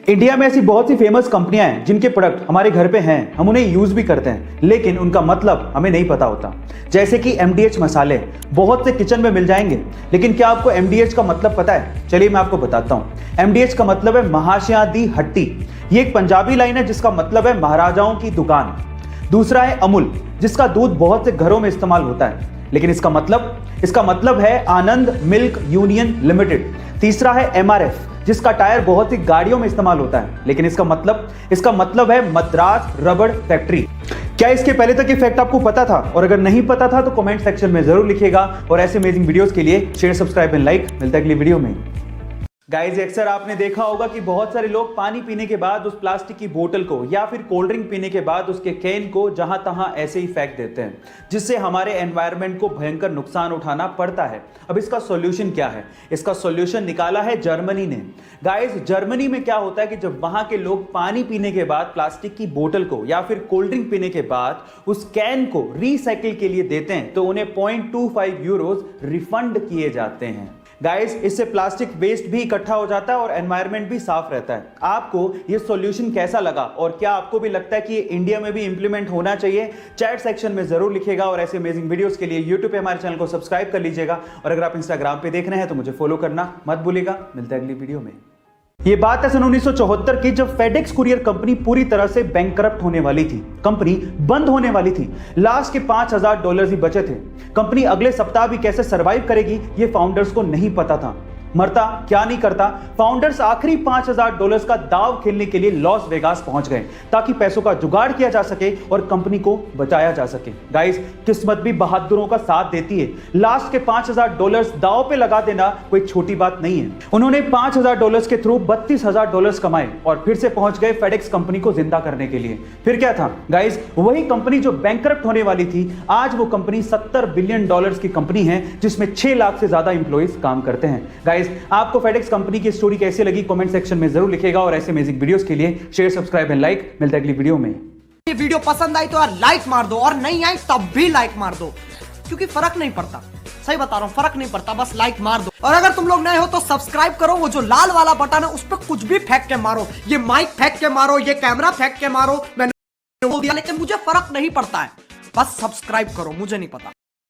India में ऐसी बहुत सी फेमस कंपनियां हैं जिनके प्रोडक्ट हमारे घर पे हैं, हम उन्हें यूज भी करते हैं, लेकिन उनका मतलब हमें नहीं पता होता। जैसे कि MDH मसाले बहुत से किचन में मिल जाएंगे, लेकिन क्या आपको MDH का मतलब पता है? चलिए मैं आपको बताता हूं। MDH का मतलब है महाशया दी हट्टी। ये एक पंजाबी लाइन है जिसका मतलब है महाराजाओं की दुकान। दूसरा है अमूल, जिसका दूध बहुत से घरों में इस्तेमाल होता है, लेकिन इसका मतलब है आनंद मिल्क यूनियन लिमिटेड। तीसरा है MRF, जिसका टायर बहुत सी गाड़ियों में इस्तेमाल होता है, लेकिन इसका मतलब है मद्रास रबड़ फैक्ट्री। क्या इसके पहले तक ये फैक्ट आपको पता था? और अगर नहीं पता था तो कमेंट सेक्शन में जरूर लिखिएगा। और ऐसे अमेजिंग वीडियोस के लिए शेयर, सब्सक्राइब एंड लाइक। मिलता है अगली वीडियो में। गाइज, अक्सर आपने देखा होगा कि बहुत सारे लोग पानी पीने के बाद उस प्लास्टिक की बोतल को या फिर कोल्ड ड्रिंक पीने के बाद उसके कैन को जहां तहां ऐसे ही फेंक देते हैं, जिससे हमारे एनवायरनमेंट को भयंकर नुकसान उठाना पड़ता है। अब इसका सॉल्यूशन क्या है? इसका सॉल्यूशन निकाला है जर्मनी ने। गाइज, जर्मनी में क्या होता है कि जब वहां के लोग पानी पीने के बाद प्लास्टिक की बोतल को या फिर कोल्ड ड्रिंक पीने के बाद उस कैन को रिसाइकिल के लिए देते हैं, तो उन्हें 0.25 यूरोज रिफंड किए जाते हैं। गाइस, इससे प्लास्टिक वेस्ट भी इकट्ठा हो जाता है और एनवायरनमेंट भी साफ रहता है। आपको ये सॉल्यूशन कैसा लगा और क्या आपको भी लगता है कि ये इंडिया में भी इंप्लीमेंट होना चाहिए? चैट सेक्शन में जरूर लिखिएगा। और ऐसे अमेजिंग वीडियोस के लिए यूट्यूब पे हमारे चैनल को सब्सक्राइब कर लीजिएगा। और अगर आप इंस्टाग्राम पे देख रहे हैं तो मुझे फॉलो करना मत भूलिएगा। मिलते हैं अगली वीडियो में। ये बात है सन 1974 की, जब फेडेक्स कुरियर कंपनी पूरी तरह से बैंकरप्ट होने वाली थी। कंपनी बंद होने वाली थी। लास्ट के $5000 ही बचे थे। कंपनी अगले सप्ताह भी कैसे सरवाइव करेगी ये फाउंडर्स को नहीं पता था। मरता क्या नहीं करता, फाउंडर्स आखिरी $5000 का दाव खेलने के लिए लॉस वेगास पहुंच गए, ताकि पैसों का जुगाड़ किया जा सके और कंपनी को बचाया जा सके। गाइस, किस्मत भी बहादुरों का साथ देती है। लास्ट के $5000 दाव पे लगा देना कोई छोटी बात नहीं है। उन्होंने $5000 के थ्रू $32000 कमाए और फिर से पहुंच गए फेडेक्स कंपनी को जिंदा करने के लिए। फिर क्या था गाइस? वही कंपनी जो बैंकरप्ट होने वाली थी, आज वो कंपनी $70 बिलियन की कंपनी है, जिसमें 6 लाख से ज्यादा इंप्लॉइज काम करते हैं। गाइस, आपको फेडेक्स कंपनी की स्टोरी कैसी लगी कमेंट सेक्शन में जरूर लिखिएगा। और ऐसे अमेजिंग वीडियोस के लिए शेयर, सब्सक्राइब एंड लाइक। मिलता है अगली वीडियो में। ये वीडियो पसंद आई तो यार लाइक मार दो, और नहीं आई तब भी लाइक मार दो, क्योंकि फर्क नहीं पड़ता। सही बता रहा हूं, फर्क नहीं पड़ता, बस लाइक मार दो। और अगर तुम लोग नए हो तो सब्सक्राइब करो। वो जो लाल वाला बटन है उस पर कुछ भी फेंक के मारो, ये माइक फेंक के मारो, ये कैमरा फेंक के मारो, मैंने बोल दिया, लेकिन मुझे फर्क नहीं पड़ता है। बस सब्सक्राइब करो, मुझे नहीं पता।